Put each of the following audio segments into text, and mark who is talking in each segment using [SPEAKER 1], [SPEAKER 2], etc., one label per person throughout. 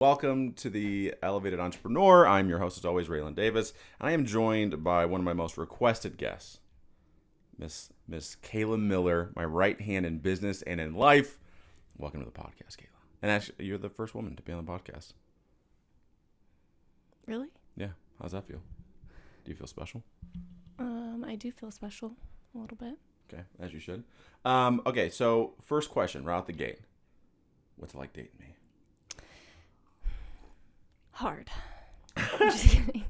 [SPEAKER 1] Welcome to the Elevated Entrepreneur. I'm your host, as always, Raylen Davis, and I am joined by one of my most requested guests, Miss Kayla Miller, my right hand in business and in life. Welcome to the podcast, Kayla. And actually, you're the first woman to be on the podcast.
[SPEAKER 2] Really?
[SPEAKER 1] Yeah. How's that feel? Do you feel special?
[SPEAKER 2] I do feel special a little bit.
[SPEAKER 1] Okay, as you should. Okay, so first question, right out the gate. What's it like dating me?
[SPEAKER 2] Hard. I'm just kidding.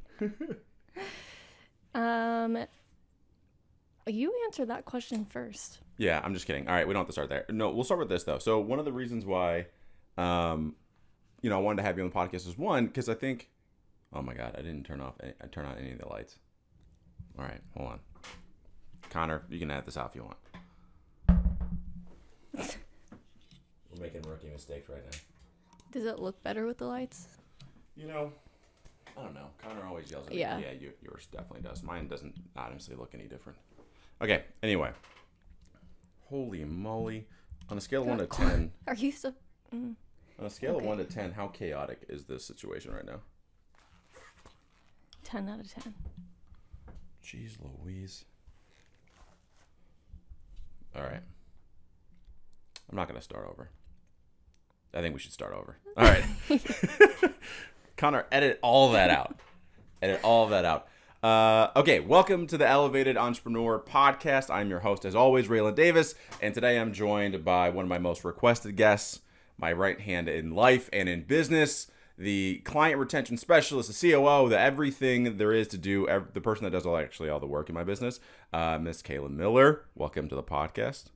[SPEAKER 2] You answered that question first.
[SPEAKER 1] Yeah, I'm just kidding. All right, we don't have to start there. No, we'll start with this, though. So one of the reasons why, I wanted to have you on the podcast is one, because I think, oh my God, I didn't turn on any of the lights. All right, hold on. Connor, you can add this out if you want. We're making rookie mistakes right now.
[SPEAKER 2] Does it look better with the lights?
[SPEAKER 1] I don't know. Connor always yells at me.
[SPEAKER 2] Yeah.
[SPEAKER 1] Yeah, yours definitely does. Mine doesn't honestly look any different. Okay, anyway. Holy moly. On a scale of 1 to 10.
[SPEAKER 2] Are you so...
[SPEAKER 1] On a scale of 1 to 10, how chaotic is this situation right now?
[SPEAKER 2] 10 out of 10.
[SPEAKER 1] Jeez Louise. All right. I'm not going to start over. I think we should start over. All right. Connor, edit all that out. Okay, welcome to the Elevated Entrepreneur Podcast. I'm your host, as always, Raylen Davis, and today I'm joined by one of my most requested guests, my right hand in life and in business, the client retention specialist, the COO, the everything there is to do, the person that does all the work in my business, Miss Kayla Miller. Welcome to the podcast.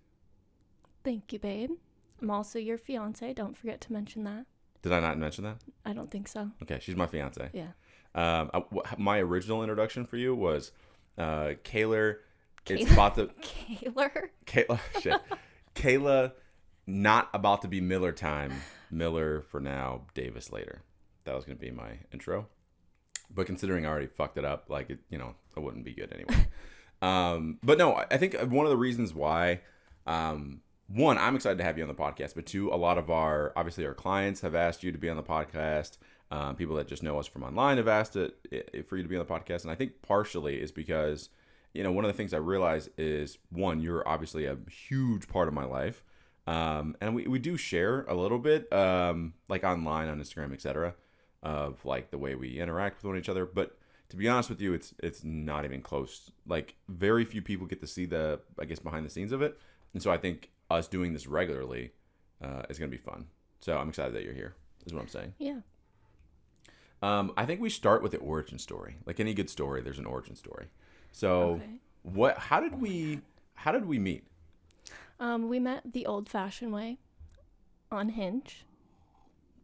[SPEAKER 2] Thank you, babe. I'm also your fiance. Don't forget to mention that.
[SPEAKER 1] Did I not mention that?
[SPEAKER 2] I don't think so.
[SPEAKER 1] Okay, she's my fiance.
[SPEAKER 2] Yeah.
[SPEAKER 1] My original introduction for you was Kayla. It's about to Kayla, not about to be Miller time. Miller for now, Davis later. That was gonna be my intro, but considering I already fucked it up, it wouldn't be good anyway. But no, I think one of the reasons why. One, I'm excited to have you on the podcast, but two, a lot of our clients have asked you to be on the podcast. People that just know us from online have asked it for you to be on the podcast. And I think partially is because, one of the things I realize is, one, you're obviously a huge part of my life. And we do share a little bit, online on Instagram, etc., of the way we interact with one each other. But to be honest with you, it's not even close. Very few people get to see the, behind the scenes of it. And so I think us doing this regularly is going to be fun. So I'm excited that you're here, is what I'm saying.
[SPEAKER 2] Yeah.
[SPEAKER 1] I think we start with the origin story. Like any good story, there's an origin story. So how did we meet?
[SPEAKER 2] We met the old-fashioned way on Hinge.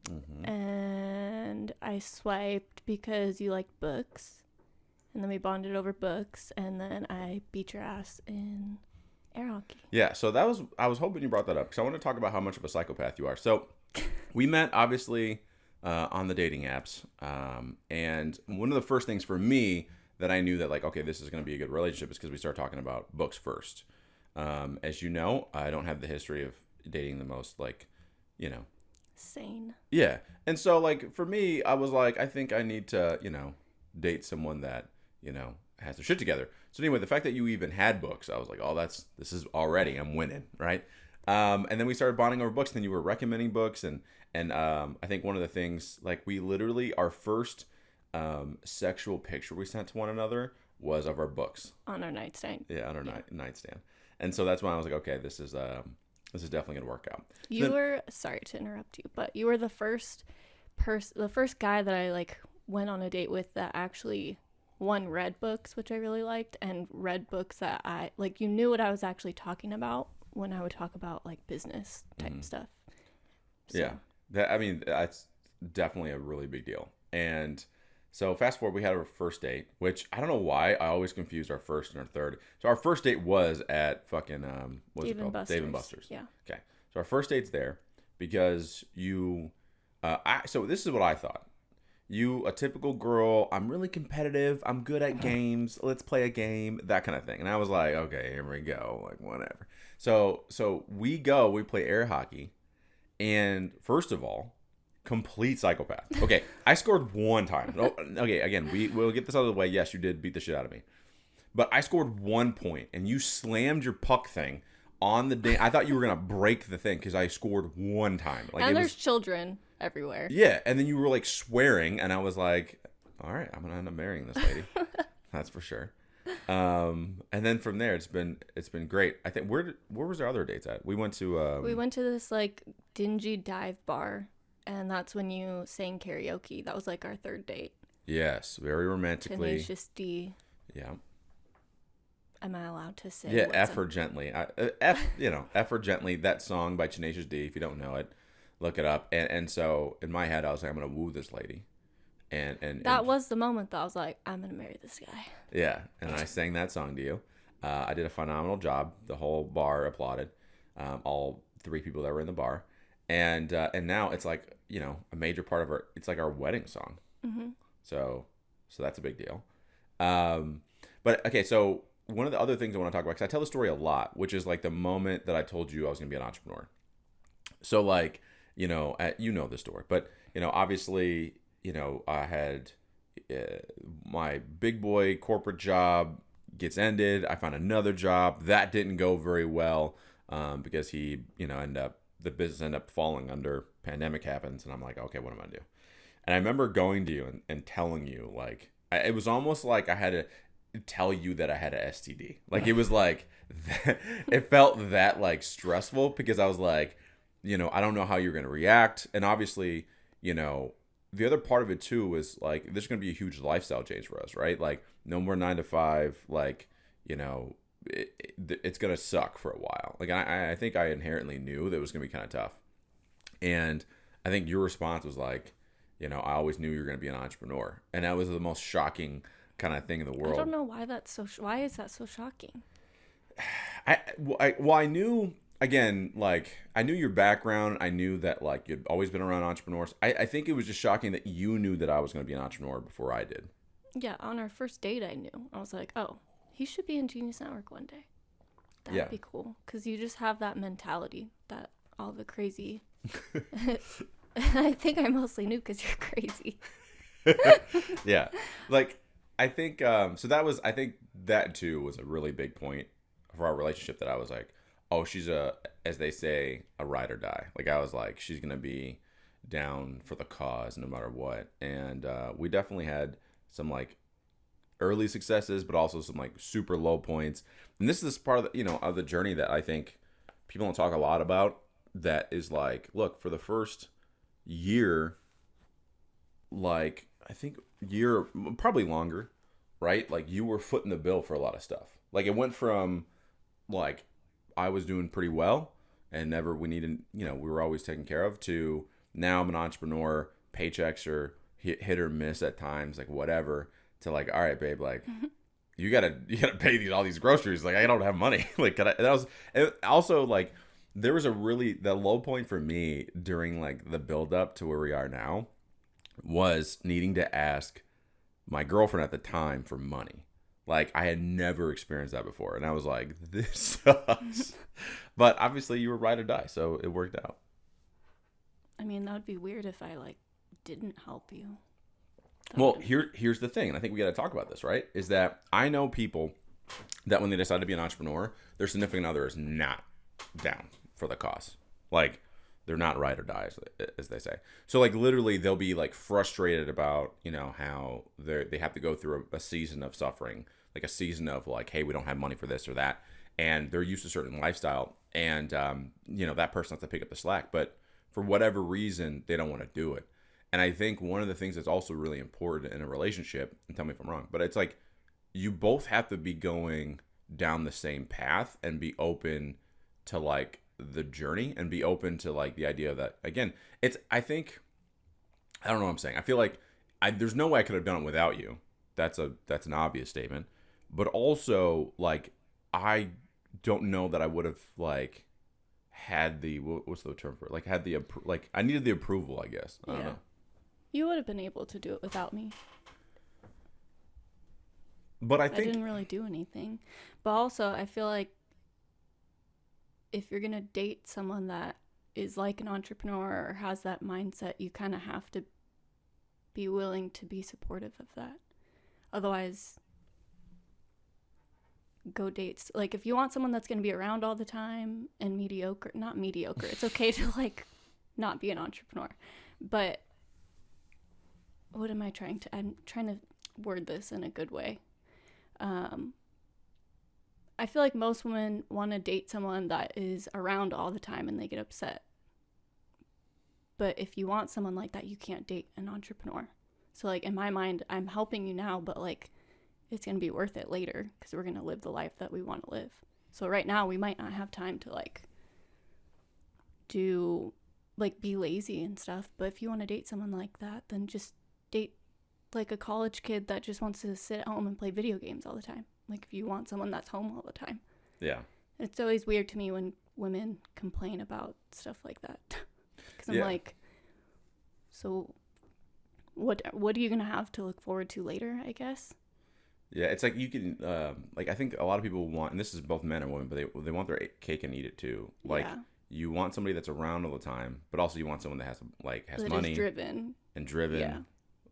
[SPEAKER 2] Mm-hmm. And I swiped because you liked books. And then we bonded over books. And then I beat your ass in air hockey.
[SPEAKER 1] Yeah, so I was hoping you brought that up because I want to talk about how much of a psychopath you are. So we met obviously on the dating apps, and one of the first things for me that I knew that okay, this is going to be a good relationship is because we started talking about books first. As you know, I don't have the history of dating the most
[SPEAKER 2] sane.
[SPEAKER 1] Yeah, and so for me, I was I think I need to date someone that has their shit together. So anyway, the fact that you even had books, I was like, oh, this is already, I'm winning, right? And then we started bonding over books, and then you were recommending books, and I think one of the things, we literally, our first sexual picture we sent to one another was of our books.
[SPEAKER 2] On our nightstand.
[SPEAKER 1] Yeah, on our nightstand. And so that's when I was like, okay, this is definitely going to work out.
[SPEAKER 2] You were, sorry to interrupt you, but you were the first guy that I went on a date with that actually read books, which I really liked, and read books that I you knew what I was actually talking about when I would talk about business type stuff. So.
[SPEAKER 1] Yeah, that's definitely a really big deal. And so fast forward, we had our first date, which I don't know why I always confused our first and our third. So our first date was at fucking what's it called? Dave and Buster's.
[SPEAKER 2] Yeah.
[SPEAKER 1] Okay. So our first date's there because you. So this is what I thought. You, a typical girl, I'm really competitive, I'm good at games, let's play a game, that kind of thing. And I was like, okay, here we go, whatever. So we play air hockey, and first of all, Complete psychopath. Okay, I scored one time. Okay, again, we'll get this out of the way. Yes, you did beat the shit out of me. But I scored 1 point, and you slammed your puck thing on the day. I thought you were going to break the thing because I scored one time. Like,
[SPEAKER 2] and there's children everywhere.
[SPEAKER 1] Yeah, and then you were like swearing, and I was like, all right, I'm going to end up marrying this lady. That's for sure. And then from there, it's been great. I think, where was our other dates at? We went to
[SPEAKER 2] this like dingy dive bar. And that's when you sang karaoke. That was like our third date.
[SPEAKER 1] Yes, very romantically.
[SPEAKER 2] Tenacious D.
[SPEAKER 1] Yeah.
[SPEAKER 2] Am I allowed to say?
[SPEAKER 1] Yeah, F her gently. F her gently. That song by Tenacious D. If you don't know it, look it up. And so in my head, I was like, I'm gonna woo this lady. And
[SPEAKER 2] that was the moment that I was like, I'm gonna marry this guy.
[SPEAKER 1] Yeah, and I sang that song to you. I did a phenomenal job. The whole bar applauded. All 3 people that were in the bar. And now it's like, a major part of it's like our wedding song.
[SPEAKER 2] Mm-hmm.
[SPEAKER 1] So that's a big deal. But okay, so one of the other things I want to talk about, because I tell the story a lot, which is like the moment that I told you I was going to be an entrepreneur. So like, you know the story, but obviously, I had my big boy corporate job gets ended. I found another job that didn't go very well because he, the business ended up falling under, pandemic happens, and I'm like, okay, what am I gonna do? And I remember going to you and telling you, like, it was almost like I had to tell you that I had an STD. Like, it was like, it felt that like stressful because I was like, I don't know how you're gonna react. And obviously, the other part of it too was like, there's gonna be a huge lifestyle change for us, right? Like, no more 9 to 5, like, it's gonna suck for a while. Like, I think I inherently knew that it was gonna be kind of tough, and I think your response was like, I always knew you were gonna be an entrepreneur, and that was the most shocking kind of thing in the world.
[SPEAKER 2] I don't know why that's so. Why is that so shocking?
[SPEAKER 1] I knew, again, like, I knew your background. I knew that like you'd always been around entrepreneurs. I think it was just shocking that you knew that I was gonna be an entrepreneur before I did.
[SPEAKER 2] Yeah, on our first date, I knew. I was like, oh, he should be in Genius Network one day. That'd be cool. Because you just have that mentality that all the crazy... I think I mostly knew because you're crazy.
[SPEAKER 1] Yeah. Like, I think... so that was... I think that, too, was a really big point for our relationship, that I was like, oh, she's as they say, a ride or die. Like, I was like, she's going to be down for the cause no matter what. And we definitely had some, like, early successes, but also some like super low points. And this is part of the, of the journey that I think people don't talk a lot about. That is like, look, for the first year, like, I think year, probably longer, right? Like, you were footing the bill for a lot of stuff. Like, it went from like, I was doing pretty well and we needed, we were always taken care of, to now I'm an entrepreneur, paychecks are hit or miss at times, like whatever, to like, all right, babe, like, you gotta pay all these groceries. Like, I don't have money. Like, it also, like, there was the low point for me during like the build up to where we are now was needing to ask my girlfriend at the time for money. Like, I had never experienced that before. And I was like, this sucks. But obviously you were ride or die, so it worked out.
[SPEAKER 2] I mean, that would be weird if I like didn't help you.
[SPEAKER 1] Well, here's the thing, and I think we got to talk about this, right? Is that I know people that when they decide to be an entrepreneur, their significant other is not down for the cause. Like, they're not ride or die, as they say. So, like, literally, they'll be like frustrated about, how they have to go through a season of suffering, like a season of like, hey, we don't have money for this or that, and they're used to a certain lifestyle, and that person has to pick up the slack, but for whatever reason, they don't want to do it. And I think one of the things that's also really important in a relationship, and tell me if I'm wrong, but it's like, you both have to be going down the same path and be open to like the journey, and be open to like the idea that, again, I don't know what I'm saying. I feel like there's no way I could have done it without you. That's an obvious statement. But also, like, I don't know that I would have like had the, what's the term for it? Like, had the, like, I needed the approval, I guess. I don't know.
[SPEAKER 2] You would have been able to do it without me.
[SPEAKER 1] But I
[SPEAKER 2] didn't really do anything. But also, I feel like if you're going to date someone that is like an entrepreneur or has that mindset, you kind of have to be willing to be supportive of that. Otherwise, go dates. Like, if you want someone that's going to be around all the time and not mediocre, it's okay to, like, not be an entrepreneur. But what am I trying to, I'm trying to word this in a good way. I feel like most women want to date someone that is around all the time and they get upset. But if you want someone like that, you can't date an entrepreneur. So, like, in my mind, I'm helping you now, but, like, it's going to be worth it later because we're going to live the life that we want to live. So right now we might not have time to, like, be lazy and stuff. But if you want to date someone like that, then just date, like, a college kid that just wants to sit at home and play video games all the time. Like, if you want someone that's home all the time.
[SPEAKER 1] Yeah.
[SPEAKER 2] It's always weird to me when women complain about stuff like that. Because I'm like, so what are you going to have to look forward to later, I guess?
[SPEAKER 1] Yeah, it's like you can, I think a lot of people want, and this is both men and women, but they want their cake and eat it too. Like, you want somebody that's around all the time, but also you want someone that has money.
[SPEAKER 2] Is
[SPEAKER 1] driven.
[SPEAKER 2] Yeah.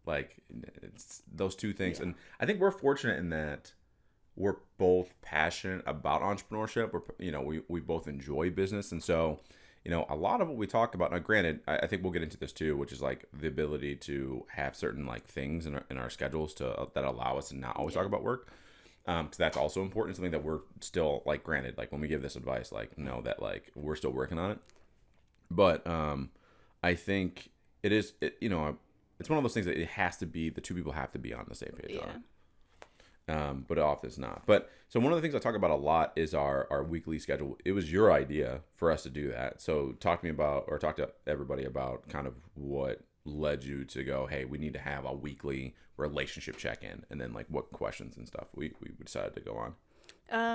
[SPEAKER 1] Like, it's those two things. Yeah. And I think we're fortunate in that we're both passionate about entrepreneurship. We both enjoy business. And so, a lot of what we talk about, now granted, I think we'll get into this too, which is like the ability to have certain like things in our schedules that allow us to not always talk about work. Because that's also important. Something that we're still, like, granted, like when we give this advice, like, know that, like, we're still working on it. But I think it's one of those things that it has to be, the two people have to be on the same page on it. But it often is not. But so one of the things I talk about a lot is our weekly schedule. It was your idea for us to do that. So talk to everybody about kind of what led you to go, hey, we need to have a weekly relationship check-in, and then, like, what questions and stuff we decided to go on.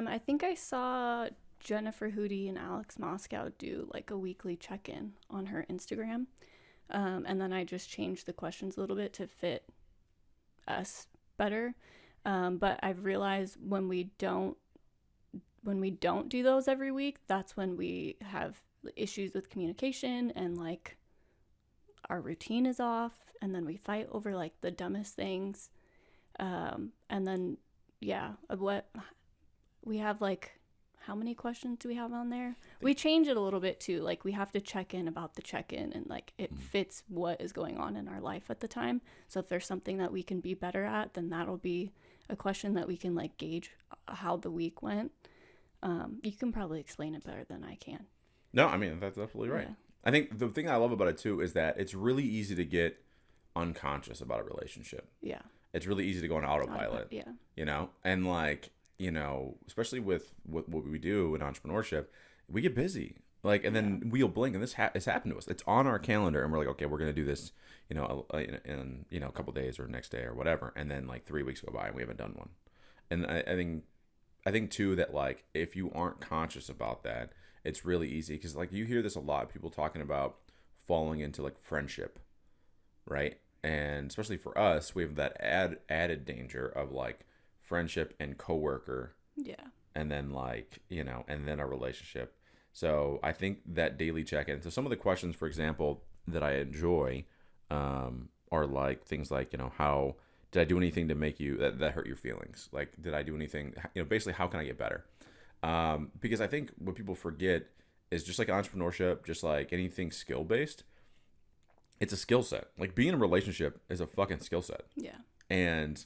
[SPEAKER 2] I think I saw Jennifer Hootie and Alex Moscow do, like, a weekly check-in on her Instagram. And then I just changed the questions a little bit to fit us better. But I've realized when we don't do those every week, that's when we have issues with communication and, like, our routine is off, and then we fight over, like, the dumbest things. And then, what we have, like, how many questions do we have on there? We change it a little bit too. Like, we have to check in about the check-in, and, like, it fits what is going on in our life at the time. So if there's something that we can be better at, then that'll be a question that we can, like, gauge how the week went. You can probably explain it better than I can.
[SPEAKER 1] No, I mean, that's absolutely right. Yeah. I think the thing I love about it too is that it's really easy to get unconscious about a relationship. Yeah. It's really easy to go on autopilot. Yeah. And, like, especially with what we do in entrepreneurship, we get busy. Like, and then we'll blink, and this has happened to us. It's on our calendar, and we're like, okay, we're going to do this, in a couple of days or next day or whatever. And then, like, 3 weeks go by and we haven't done one. And I think too, that, like, if you aren't conscious about that, it's really easy. Cause, like, you hear this a lot, people talking about falling into, like, friendship, right? And especially for us, we have that added danger of, like, friendship and coworker. Yeah. And then, like, and then a relationship. So I think that daily check-in. So some of the questions, for example, that I enjoy are, like, things like, how did I do anything to make you that hurt your feelings? Like, did I do anything? Basically, how can I get better? Because I think what people forget is, just like entrepreneurship, just like anything skill based, it's a skill set. Like, being in a relationship is a fucking skill set. Yeah. And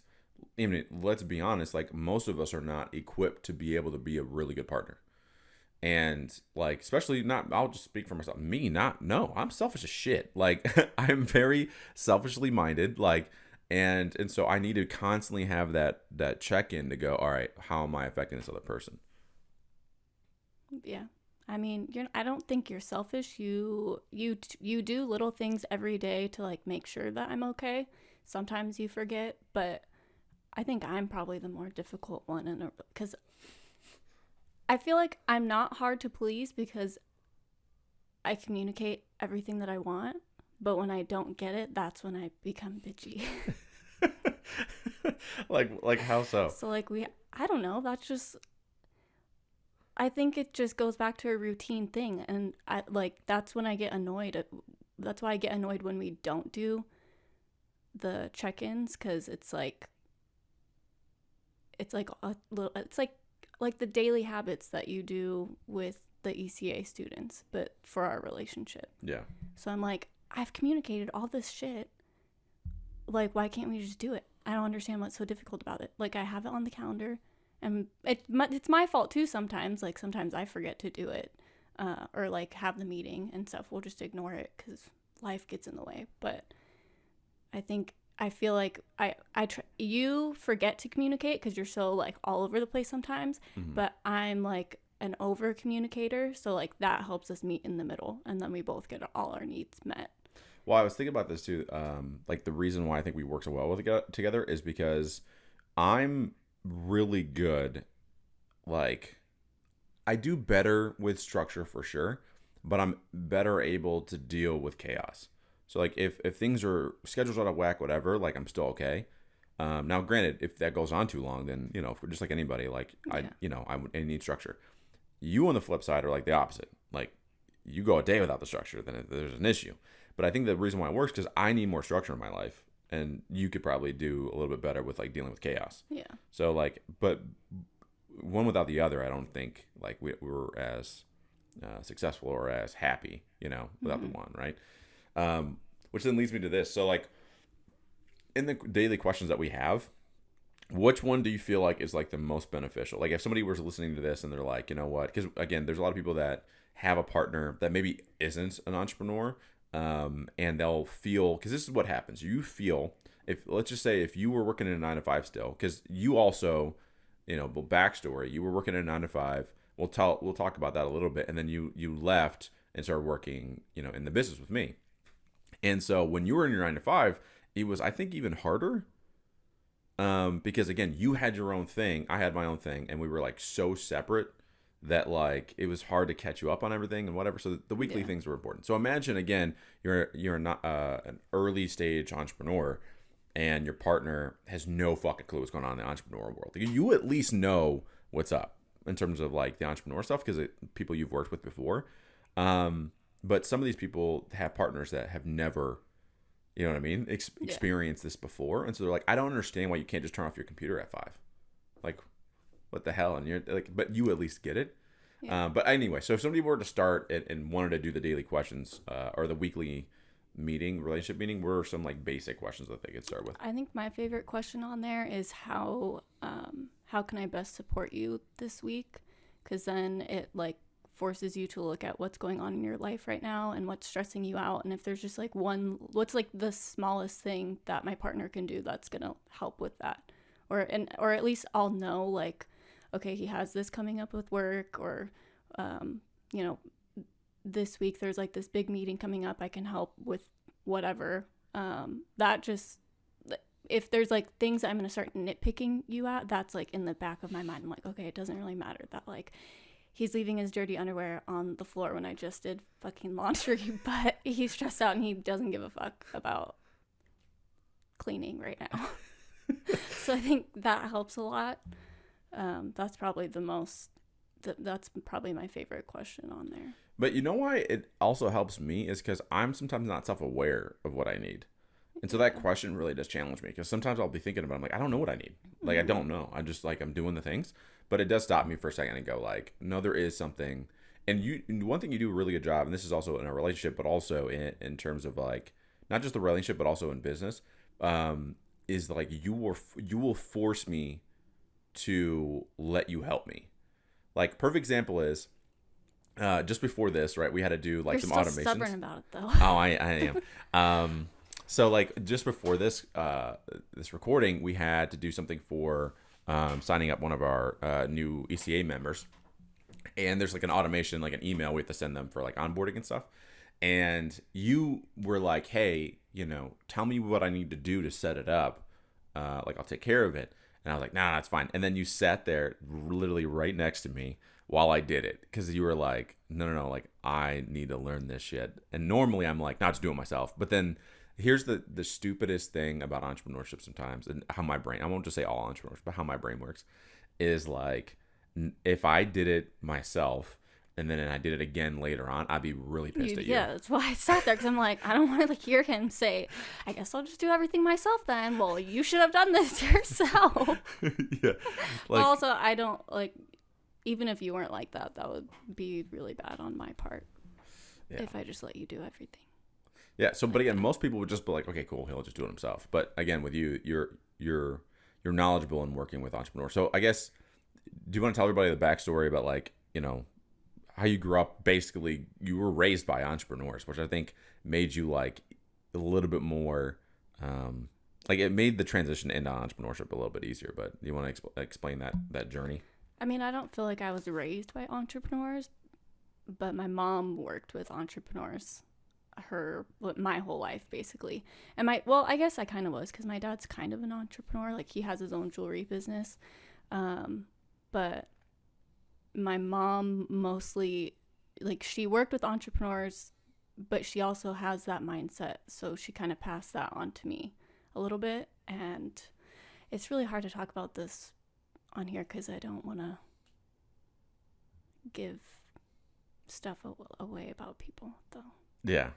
[SPEAKER 1] let's be honest, like, most of us are not equipped to be able to be a really good partner. And, like, especially I'll just speak for myself. I'm selfish as shit. Like, I'm very selfishly minded. Like, and so I need to constantly have that check-in to go, all right, how am I affecting this other person?
[SPEAKER 2] Yeah. I mean, I don't think you're selfish. You do little things every day to, like, make sure that I'm okay. Sometimes you forget, but I think I'm probably the more difficult one, because I feel like I'm not hard to please because I communicate everything that I want, but when I don't get it, that's when I become bitchy.
[SPEAKER 1] like how so?
[SPEAKER 2] So, like, I don't know, that's just, I think it just goes back to a routine thing. And that's when I get annoyed. That's why I get annoyed when we don't do the check-ins, because it's like the daily habits that you do with the ECA students, but for our relationship.
[SPEAKER 1] Yeah.
[SPEAKER 2] So I'm like, I've communicated all this shit. Like, why can't we just do it? I don't understand what's so difficult about it. Like, I have it on the calendar, and it's my fault too sometimes. Like, sometimes I forget to do it, or like have the meeting and stuff. We'll just ignore it because life gets in the way. But I feel like you forget to communicate because you're so like all over the place sometimes, but I'm like an over communicator. So like that helps us meet in the middle, and then we both get all our needs met.
[SPEAKER 1] Well, I was thinking about this too. Like the reason why I think we work so well together is because I'm really good. Like I do better with structure for sure, but I'm better able to deal with chaos. So like if things are schedules out of whack, whatever, like I'm still okay. Now, granted, if that goes on too long, then if we're just like anybody, like I need structure. You on the flip side are like the opposite. Like you go a day without the structure, then there's an issue. But I think the reason why it works is I need more structure in my life, and you could probably do a little bit better with like dealing with chaos.
[SPEAKER 2] Yeah.
[SPEAKER 1] So like, but one without the other, I don't think like we were as successful or as happy, without the one, right? Which then leads me to this. So like in the daily questions that we have, which one do you feel like is like the most beneficial? Like if somebody was listening to this and they're like, you know what? Because again, there's a lot of people that have a partner that maybe isn't an entrepreneur, and they'll feel, because this is what happens. You feel, let's just say if you were working in a 9-to-5 still, because you also, backstory, you were working in a 9-to-5. We'll talk about that a little bit, and then you left and started working, in the business with me. And so when you were in your 9-to-5, it was, I think, even harder. Because again, you had your own thing, I had my own thing, and we were like so separate that like it was hard to catch you up on everything and whatever. So the weekly things were important. So imagine again, you're not an early stage entrepreneur, and your partner has no fucking clue what's going on in the entrepreneur world. You at least know what's up in terms of like the entrepreneur stuff because people you've worked with before. But some of these people have partners that have never, you know what I mean, experienced this before. And so they're like, I don't understand why you can't just turn off your computer at 5. Like, what the hell? And you're like, but you at least get it. Yeah. But anyway, so if somebody were to start and wanted to do the daily questions or the weekly relationship meeting, what are some like basic questions that they could start with?
[SPEAKER 2] I think my favorite question on there is how can I best support you this week? Because then it like forces you to look at what's going on in your life right now and what's stressing you out. And if there's just like what's like the smallest thing that my partner can do that's going to help with that. Or at least I'll know like, okay, he has this coming up with work, or, this week there's like this big meeting coming up. I can help with whatever. That just, if there's like things I'm going to start nitpicking you at, that's like in the back of my mind. I'm like, okay, it doesn't really matter that like he's leaving his dirty underwear on the floor when I just did fucking laundry, but he's stressed out and he doesn't give a fuck about cleaning right now. So I think that helps a lot. That's probably that's probably my favorite question on there.
[SPEAKER 1] But you know why it also helps me is because I'm sometimes not self-aware of what I need. And so that question really does challenge me, because sometimes I'll be thinking about it, I'm like, I don't know what I need. Like, I don't know. I'm just like, I'm doing the things. But it does stop me for a second and go like, no, there is something. And one thing you do a really good job, and this is also in a relationship, but also in terms of like, not just the relationship, but also in business, is like you will force me to let you help me. Like, perfect example is just before this, right? We had to do like some automations. You're
[SPEAKER 2] stubborn about it though.
[SPEAKER 1] Oh, I am. So like just before this recording, we had to do something for signing up one of our new ECA members, and there's like an automation, like an email we have to send them for like onboarding and stuff. And you were like, hey, tell me what I need to do to set it up. Like, I'll take care of it. And I was like, nah, that's fine. And then you sat there literally right next to me while I did it, because you were like, no, like, I need to learn this shit. And normally I'm like, not to do it myself. But then here's the stupidest thing about entrepreneurship sometimes, and how my brain, I won't just say all entrepreneurs, but how my brain works, is like, if I did it myself and then I did it again later on, I'd be really pissed at you.
[SPEAKER 2] Yeah, that's why I sat there, because I'm like, I don't want to like hear him say, I guess I'll just do everything myself then. Well, you should have done this yourself.
[SPEAKER 1] Yeah.
[SPEAKER 2] But also, I don't like, even if you weren't like that, that would be really bad on my part. Yeah. If I just let you do everything.
[SPEAKER 1] Yeah. So, but again, most people would just be like, okay, cool, he'll just do it himself. But again, with you, you're knowledgeable in working with entrepreneurs. So I guess, do you want to tell everybody the backstory about like, you know, how you grew up? Basically, you were raised by entrepreneurs, which I think made you like a little bit more, like it made the transition into entrepreneurship a little bit easier. But you want to explain that journey?
[SPEAKER 2] I mean, I don't feel like I was raised by entrepreneurs, but my mom worked with entrepreneurs my whole life basically. And I guess I kind of was, because my dad's kind of an entrepreneur. Like he has his own jewelry business. But my mom mostly, like, she worked with entrepreneurs, but she also has that mindset. So she kind of passed that on to me a little bit. And it's really hard to talk about this on here because I don't want to give stuff away about people, though.
[SPEAKER 1] Yeah.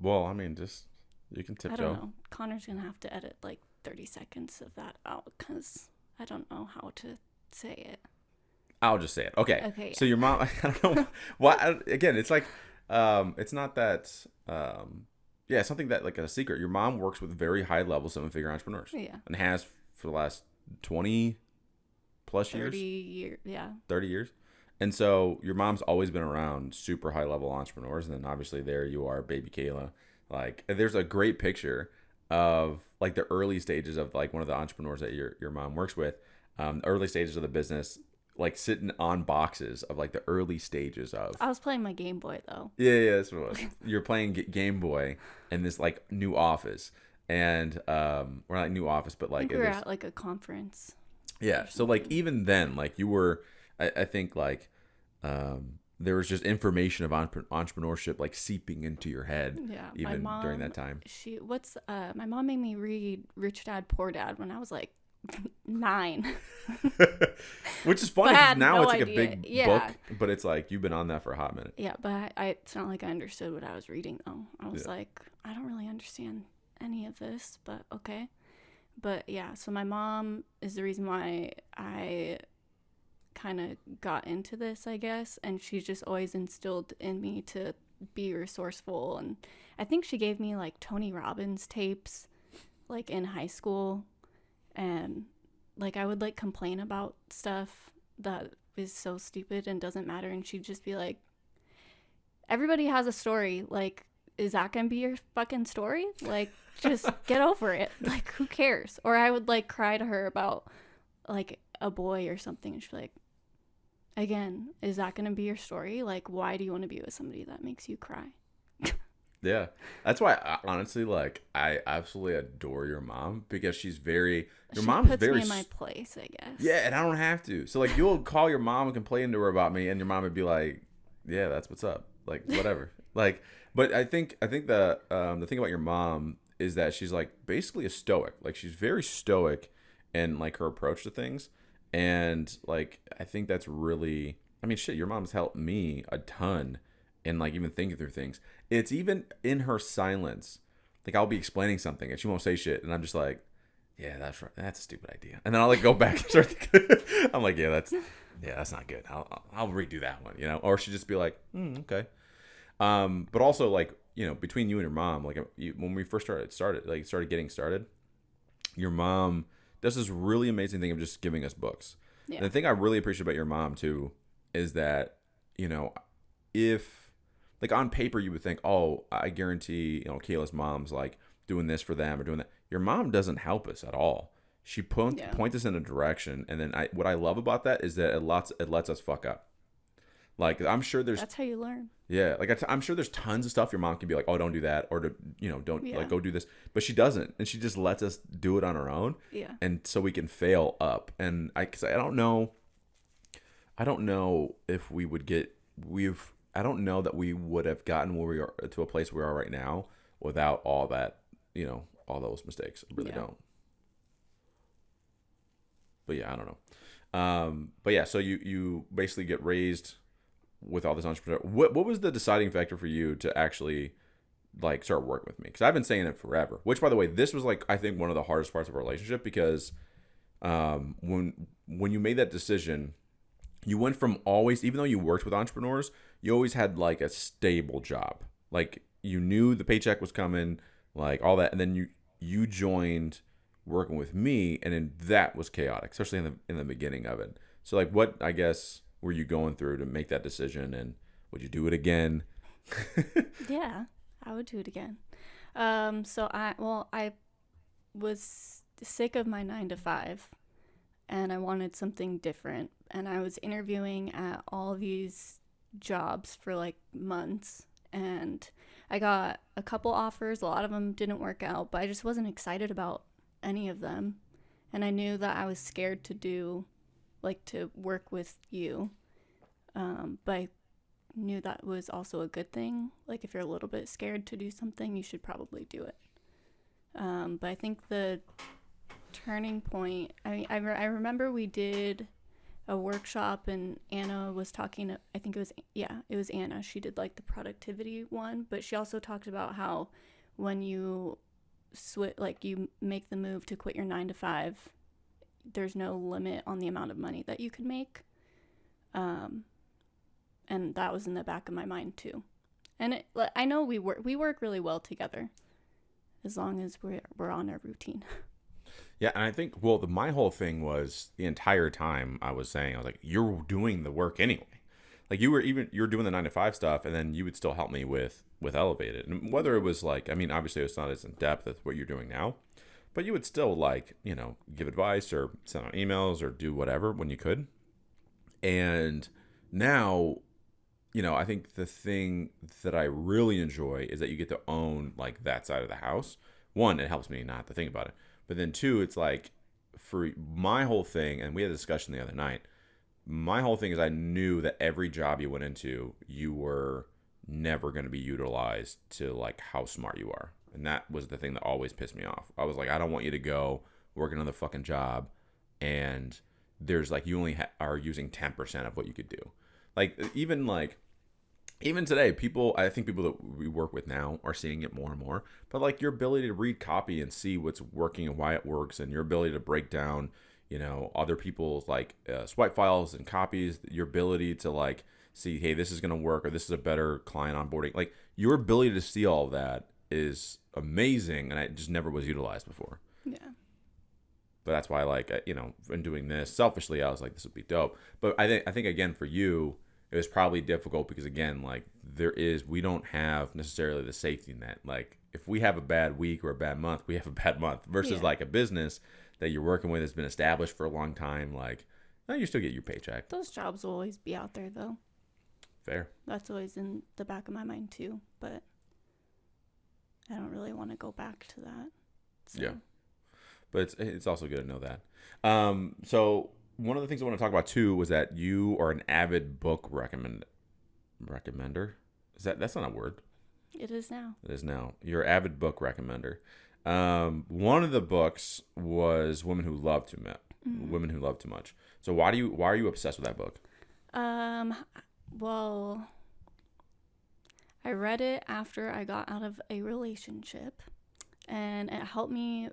[SPEAKER 1] Well, I mean, just, you can tiptoe.
[SPEAKER 2] I don't know. Connor's going to have to edit like 30 seconds of that out because I don't know how to say it.
[SPEAKER 1] I'll just say it. Okay.
[SPEAKER 2] Okay.
[SPEAKER 1] So your mom, I don't know why. Again, it's like, it's not that, yeah, it's something that like a secret. Your mom works with very high level 7-figure entrepreneurs.
[SPEAKER 2] Yeah.
[SPEAKER 1] And has for the last 20 plus
[SPEAKER 2] 30 years. Yeah.
[SPEAKER 1] 30 years. And so your mom's always been around super high level entrepreneurs. And then obviously there you are, baby Kayla. Like there's a great picture of like the early stages of like one of the entrepreneurs that your mom works with, early stages of the business, like sitting on boxes of like the early stages of.
[SPEAKER 2] I was playing my Game Boy though.
[SPEAKER 1] Yeah, that's what it was. You're playing Game Boy in this like new office, and we're not like new office, but like
[SPEAKER 2] we were at like a conference.
[SPEAKER 1] Yeah, so like even then, like you were, I think like there was just information of entrepreneurship like seeping into your head.
[SPEAKER 2] Yeah,
[SPEAKER 1] even
[SPEAKER 2] my mom,
[SPEAKER 1] during that time.
[SPEAKER 2] My mom made me read Rich Dad Poor Dad when I was like 9.
[SPEAKER 1] Which is funny because now it's like
[SPEAKER 2] idea.
[SPEAKER 1] a big book, but it's like you've been on that for a hot minute.
[SPEAKER 2] Yeah, but it's not like I understood what I was reading though. I was like, I don't really understand any of this, but okay. But yeah, so my mom is the reason why I kind of got into this, I guess, and she's just always instilled in me to be resourceful. And I think she gave me like Tony Robbins tapes like in high school. And like I would like complain about stuff that is so stupid and doesn't matter, and she'd just be like, everybody has a story, like, is that gonna be your fucking story? Like, just get over it. Like, who cares? Or I would like cry to her about like a boy or something, and she'd be like, again, is that gonna be your story? Like, why do you want to be with somebody that makes you cry?
[SPEAKER 1] Yeah, that's why honestly, like, I absolutely adore your mom because she's very. Your mom's
[SPEAKER 2] puts
[SPEAKER 1] very
[SPEAKER 2] me in my place, I guess.
[SPEAKER 1] Yeah, and I don't have to. So like, you'll call your mom and complain to her about me, and your mom would be like, "Yeah, that's what's up." Like whatever. Like, but I think the thing about your mom is that she's like basically a stoic. Like she's very stoic in like her approach to things, and like I think that's really. I mean, shit. Your mom's helped me a ton. And like even thinking through things, it's even in her silence. Like I'll be explaining something and she won't say shit, and I'm just like, "Yeah, that's right. That's a stupid idea." And then I'll like go back and start thinking. I'm like, "Yeah, that's not good. I'll redo that one," you know. Or she'd just be like, "Okay." But also like between you and your mom, like when we first started getting started, your mom does this really amazing thing of just giving us books. Yeah. And the thing I really appreciate about your mom too is that if like on paper you would think, oh, I guarantee Kayla's mom's like doing this for them or doing that. Your mom doesn't help us at all. She points us in a direction, and then what I love about that is that it lets us fuck up. Like I'm sure that's
[SPEAKER 2] how you learn.
[SPEAKER 1] Yeah, like I'm sure there's tons of stuff your mom can be like, oh, don't do that, or don't like go do this, but she doesn't, and she just lets us do it on our own.
[SPEAKER 2] Yeah, and
[SPEAKER 1] so we can fail up, and because I don't know if we would I don't know that we would have gotten where we are to a place we are right now without all that, all those mistakes. I really don't. But yeah, I don't know. But yeah, so you basically get raised with all this entrepreneur. What was the deciding factor for you to actually like start working with me? Because I've been saying it forever. Which, by the way, this was like I think one of the hardest parts of our relationship because when you made that decision, you went from always, even though you worked with entrepreneurs, you always had like a stable job. Like you knew the paycheck was coming, like all that, and then you joined working with me, and then that was chaotic, especially in the beginning of it. So like, what I guess were you going through to make that decision, and would you do it again?
[SPEAKER 2] Yeah, I would do it again. So I was sick of my 9 to 5, and I wanted something different. And I was interviewing at all these jobs for like months, and I got a couple offers. A lot of them didn't work out, but I just wasn't excited about any of them. And I knew that I was scared to work with you. But I knew that was also a good thing. Like if you're a little bit scared to do something, you should probably do it. But I think the turning point, I remember we did a workshop and Anna was talking, I think it was Anna. She did like the productivity one, but she also talked about how when you you make the move to quit your 9 to 5, there's no limit on the amount of money that you can make. And that was in the back of my mind too. And I know we work really well together as long as we're on our routine.
[SPEAKER 1] Yeah, and I think, my whole thing was the entire time I was like, you're doing the work anyway. Like you're doing the 9 to 5 stuff, and then you would still help me with Elevated. And whether it was like, I mean, obviously it's not as in depth as what you're doing now, but you would still like, give advice or send out emails or do whatever when you could. And now, I think the thing that I really enjoy is that you get to own like that side of the house. One, it helps me not have to think about it. But then two, it's like for my whole thing, and we had a discussion the other night, my whole thing is I knew that every job you went into, you were never going to be utilized to like how smart you are. And that was the thing that always pissed me off. I was like, I don't want you to go work another fucking job and there's like, you only are using 10% of what you could do. Like even today, I think people that we work with now are seeing it more and more. But like your ability to read copy and see what's working and why it works, and your ability to break down, other people's like swipe files and copies, your ability to like see, hey, this is going to work, or this is a better client onboarding. Like your ability to see all of that is amazing, and it just never was utilized before.
[SPEAKER 2] Yeah.
[SPEAKER 1] But that's why, like, in doing this, selfishly, I was like, this would be dope. But I think again, for you, it was probably difficult because, again, like, we don't have necessarily the safety net. Like, if we have a bad week or a bad month, we have a bad month versus like a business that you're working with has been established for a long time. Like, you still get your paycheck.
[SPEAKER 2] Those jobs will always be out there, though.
[SPEAKER 1] Fair.
[SPEAKER 2] That's always in the back of my mind, too. But I don't really want to go back to that. So.
[SPEAKER 1] Yeah. But it's also good to know that. So one of the things I want to talk about too was that you are an avid book recommender. That's not a word?
[SPEAKER 2] It is now.
[SPEAKER 1] It is now. You're an avid book recommender. One of the books was Women Who Love Too Much. Mm-hmm. Women Who Love Too Much. So why are you obsessed with that book?
[SPEAKER 2] Well, I read it after I got out of a relationship, and it helped me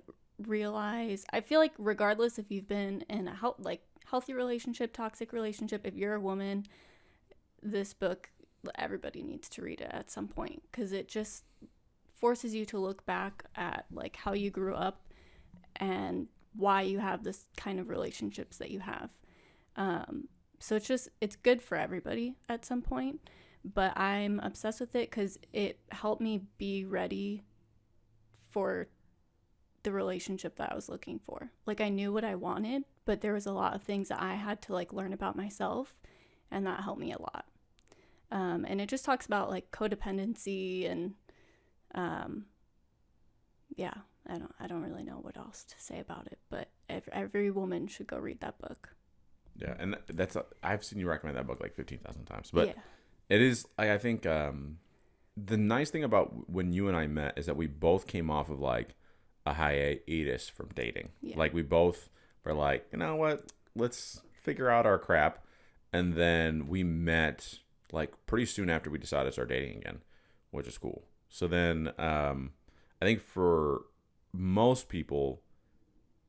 [SPEAKER 2] realize, I feel like regardless if you've been in a healthy relationship, toxic relationship, if you're a woman, this book, everybody needs to read it at some point, because it just forces you to look back at like how you grew up and why you have this kind of relationships that you have. So it's good for everybody at some point, but I'm obsessed with it because it helped me be ready for the relationship that I was looking for. Like, I knew what I wanted, but there was a lot of things that I had to like learn about myself, and that helped me a lot. And it just talks about like codependency and yeah, I don't really know what else to say about it, but every woman should go read that book.
[SPEAKER 1] Yeah, and I've seen you recommend that book like 15,000 times, but
[SPEAKER 2] yeah.
[SPEAKER 1] It is, I think the nice thing about when you and I met is that we both came off of like a hiatus from dating. Yeah. Like we both were like, you know what, let's figure out our crap. And then we met like pretty soon after we decided to start dating again, which is cool. So then I think for most people,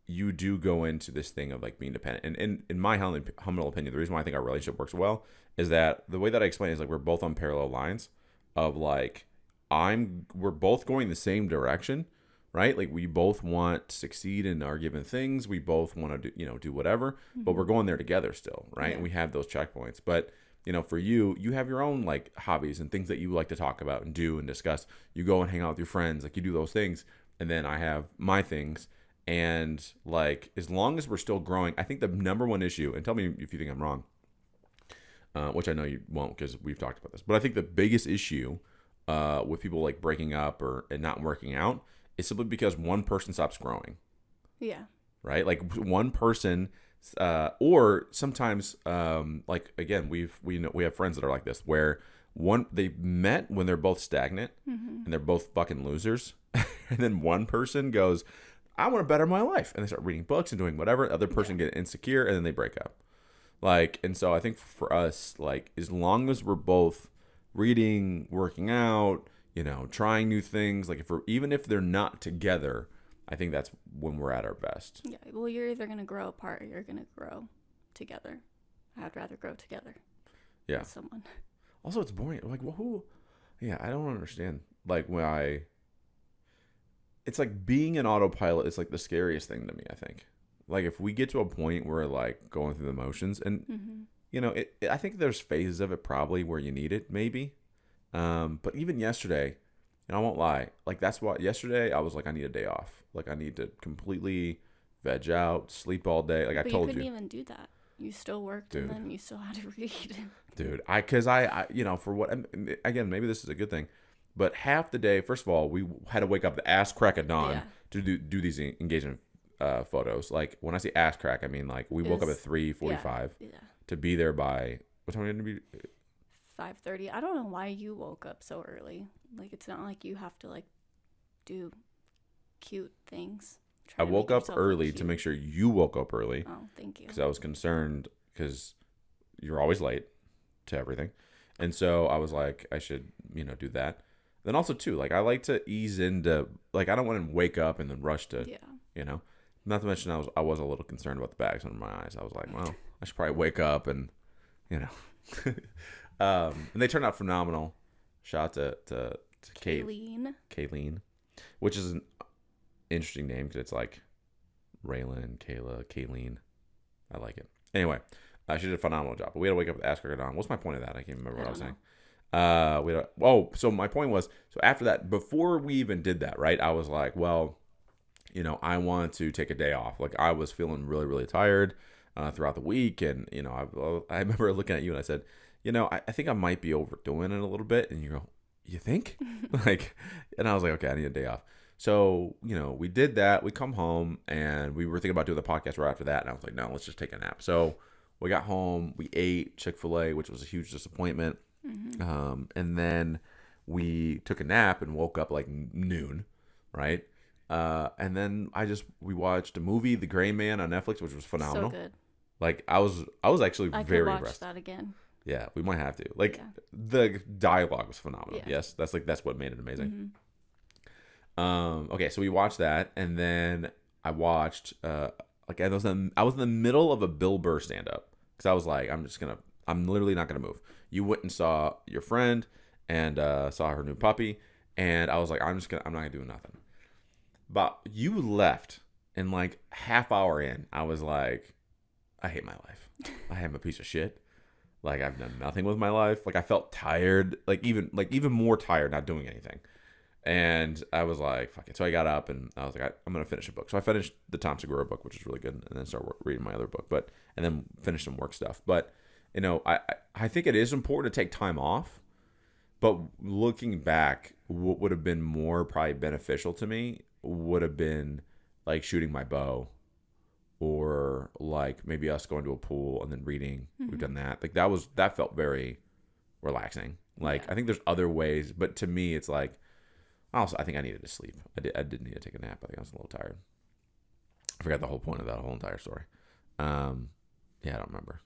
[SPEAKER 1] you do go into this thing of like being dependent. And in my humble opinion, the reason why I think our relationship works well is that the way that I explain it is like we're both on parallel lines of like we're both going the same direction, right? Like we both want to succeed in our given things. We both want to do whatever, but we're going there together still, right?
[SPEAKER 2] Yeah.
[SPEAKER 1] And we have those checkpoints. But for you have your own like hobbies and things that you like to talk about and do and discuss. You go and hang out with your friends, like you do those things. And then I have my things. And like, as long as we're still growing, I think the number one issue, and tell me if you think I'm wrong, which I know you won't because we've talked about this, but I think the biggest issue with people like breaking up and not working out is simply because one person stops growing.
[SPEAKER 2] Yeah.
[SPEAKER 1] Right? Like one person, or sometimes, like again, we have friends that are like this, where they met when they're both stagnant and they're both fucking losers, and then one person goes, I want to better my life, and they start reading books and doing whatever. The other person get insecure, and then they break up. Like, and so I think for us, like, as long as we're both reading, working out, trying new things, like even if they're not together, I think that's when we're at our best.
[SPEAKER 2] Yeah. Well, you're either gonna grow apart or you're gonna grow together. I'd rather grow together.
[SPEAKER 1] Yeah.
[SPEAKER 2] With someone.
[SPEAKER 1] Also, it's boring. Like, well, who? Yeah, I don't understand. Like it's like being an autopilot is like the scariest thing to me, I think. Like if we get to a point where like going through the motions and, I think there's phases of it probably where you need it, maybe. But even yesterday, and I won't lie, like that's why yesterday I was like, I need a day off. Like I need to completely veg out, sleep all day. Like
[SPEAKER 2] but
[SPEAKER 1] I told you.
[SPEAKER 2] You couldn't even do that. You still worked. Dude. And then you still had to read.
[SPEAKER 1] Dude, because I for what, again, maybe this is a good thing. But half the day, first of all, we had to wake up the ass crack at dawn to do these engagement photos. Like when I say ass crack, I mean like we woke up at 3:45 to be there by what time did it be?
[SPEAKER 2] 5:30. I don't know why you woke up so early. Like it's not like you have to like do cute things.
[SPEAKER 1] I woke up early to make sure you woke up early.
[SPEAKER 2] Oh, thank you.
[SPEAKER 1] Because I was concerned because you're always late to everything, and so I was like, I should do that. Then also too, like I like to ease into, like I don't want to wake up and then rush to, Not to mention I was a little concerned about the bags under my eyes. I was like, well, I should probably wake up and, and they turned out phenomenal. Shout out to Kayleen, which is an interesting name because it's like Raylen and Kayla, Kayleen. I like it. Anyway, she did a phenomenal job. But we had to wake up with Ask Her on. What's my point of that? I can't remember what I was saying. So my point was, so after that, before we even did that, right, I was like, well, I want to take a day off. Like I was feeling really, really tired throughout the week. And, I remember looking at you and I said, I think I might be overdoing it a little bit. And you go, you think? And I was like, okay, I need a day off. So, we did that. We come home and we were thinking about doing the podcast right after that. And I was like, no, let's just take a nap. So we got home, we ate Chick-fil-A, which was a huge disappointment. And then we took a nap and woke up like noon, right? And then we watched a movie, The Gray Man, on Netflix, which was phenomenal.
[SPEAKER 2] So good.
[SPEAKER 1] Like I was actually very impressed. I could watch
[SPEAKER 2] that again.
[SPEAKER 1] Yeah, we might have to. Like the dialogue was phenomenal. Yeah. Yes, that's what made it amazing. Okay, so we watched that, and then I watched I was in the middle of a Bill Burr stand up because I was like, I'm literally not gonna move. You went and saw your friend and saw her new puppy, and I was like, I'm not gonna do nothing. But you left, and like half hour in, I was like, I hate my life. I am a piece of shit. Like I've done nothing with my life. Like I felt tired, even more tired not doing anything. And I was like, fuck it. So I got up and I was like, I'm going to finish a book. So I finished the Tom Segura book, which is really good. And then started reading my other book, and then finished some work stuff. But, I think it is important to take time off. But looking back, what would have been more probably beneficial to me would have been like shooting my bow, or like maybe us going to a pool and then reading. We've done that. Like that felt very relaxing. Like I think there's other ways, but to me, it's like, also, I think I needed to sleep. I did need to take a nap. I think I was a little tired. I forgot the whole point of that whole entire story. Yeah, I don't remember.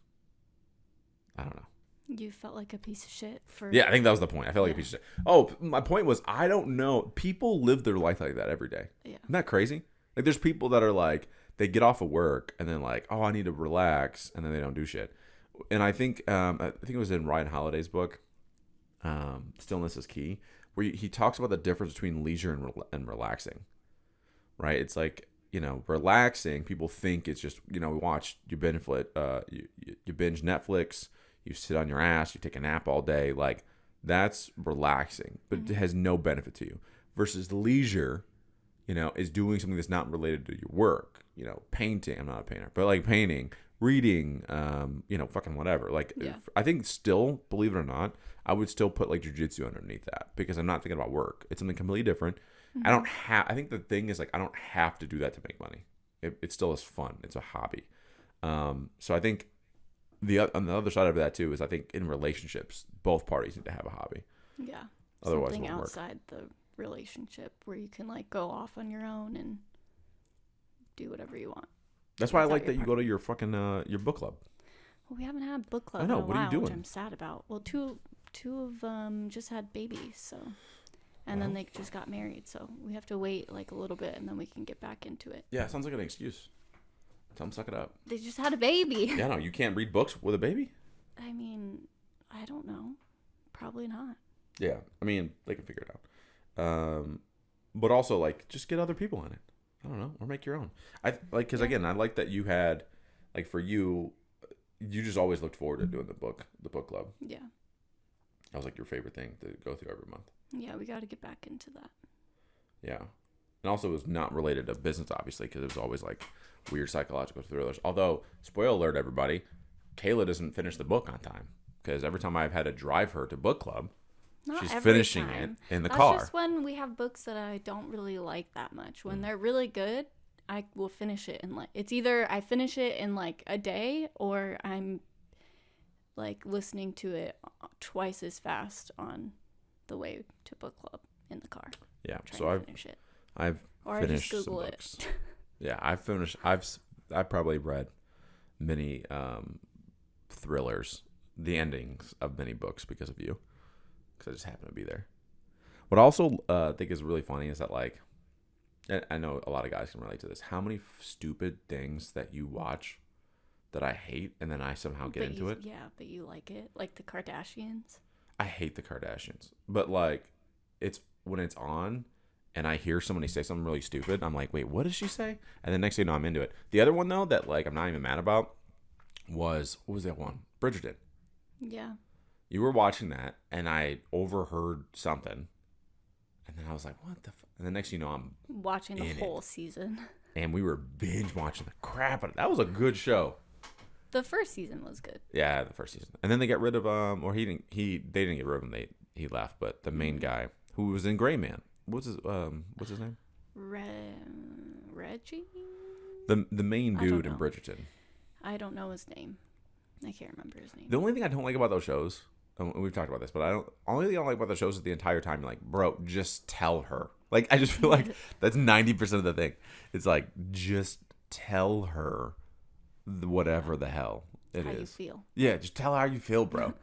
[SPEAKER 1] I don't know.
[SPEAKER 2] You felt like a piece of shit for.
[SPEAKER 1] Yeah, I think that was the point. I felt like a piece of shit. Oh, my point was, I don't know. People live their life like that every day.
[SPEAKER 2] Yeah.
[SPEAKER 1] Isn't that crazy? Like, there's people that are like, they get off of work and then like, oh, I need to relax, and then they don't do shit. And I think it was in Ryan Holiday's book, Stillness is Key, where he talks about the difference between leisure and relaxing. Right? It's like, relaxing. People think it's just, you binge Netflix. You sit on your ass, you take a nap all day. Like, that's relaxing, but it has no benefit to you. Versus leisure, is doing something that's not related to your work. Painting. I'm not a painter, but like painting, reading, fucking whatever. Like, I think still, believe it or not, I would still put like jujitsu underneath that because I'm not thinking about work. It's something completely different. I think the thing is like, I don't have to do that to make money. It still is fun. It's a hobby. So I think, on the other side of that too is I think in relationships both parties need to have a hobby.
[SPEAKER 2] Yeah.
[SPEAKER 1] Otherwise
[SPEAKER 2] something
[SPEAKER 1] it won't
[SPEAKER 2] outside the relationship where you can like go off on your own and do whatever you want.
[SPEAKER 1] That's why I like that you go to your fucking your book club.
[SPEAKER 2] Well, we haven't had book club
[SPEAKER 1] I know.
[SPEAKER 2] in a
[SPEAKER 1] What are you
[SPEAKER 2] while,
[SPEAKER 1] doing?
[SPEAKER 2] which I'm sad about. Well, two of them just had babies, so and then they just got married, so we have to wait like a little bit and then we can get back into it.
[SPEAKER 1] Yeah, sounds like an excuse. Tell them suck it up.
[SPEAKER 2] They just had a baby.
[SPEAKER 1] Yeah, no, you can't read books with a baby?
[SPEAKER 2] I mean, I don't know. Probably not.
[SPEAKER 1] Yeah, I mean, they can figure it out. But also, like, just get other people in it. I don't know, or make your own. Because again, I like that you had, like, for you, you just always looked forward to doing the book club.
[SPEAKER 2] Yeah.
[SPEAKER 1] That was like your favorite thing to go through every month.
[SPEAKER 2] Yeah, we got to get back into that.
[SPEAKER 1] Yeah. And also it was not related to business, obviously, because it was always like weird psychological thrillers. Although, spoiler alert, everybody, Kayla doesn't finish the book on time. Because every time I've had to drive her to book club, she's finishing it in the car.
[SPEAKER 2] That's just when we have books that I don't really like that much. When they're really good, I will finish it in like, it's either I finish it in like a day or I'm like listening to it twice as fast on the way to book club in the car.
[SPEAKER 1] Yeah, so I've finished some books. Yeah, I've probably read many thrillers, the endings of many books because of you, because I just happen to be there. What I also think is really funny is that, like, I know a lot of guys can relate to this. How many stupid things that you watch that I hate, and then I somehow get into it.
[SPEAKER 2] Yeah, but you like it, like the Kardashians.
[SPEAKER 1] I hate the Kardashians, but like, it's when it's on. And I hear somebody say something really stupid. I'm like, wait, what did she say? And then next thing you know, I'm into it. The other one, though, that like I'm not even mad about was, what was that one? Bridgerton.
[SPEAKER 2] Yeah.
[SPEAKER 1] You were watching that, and I overheard something. And then I was like, what the fuck? And the next thing you know, I'm
[SPEAKER 2] watching the whole season. And
[SPEAKER 1] we were binge watching the crap out of it. That was a good show.
[SPEAKER 2] The first season was good.
[SPEAKER 1] Yeah, the first season. And then they got rid of, or they didn't get rid of him. He left. But the main guy who was in Gray Man. What's his name?
[SPEAKER 2] Reggie?
[SPEAKER 1] The main dude in Bridgerton.
[SPEAKER 2] I don't know his name. I can't remember his name.
[SPEAKER 1] The only thing I don't like about those shows, and we've talked about this, but only thing I don't like about the shows is the entire time you're like, bro, just tell her. Like, I just feel like that's 90% of the thing. It's like, just tell her whatever the hell it is. How you feel. Yeah, just tell her how you feel, bro.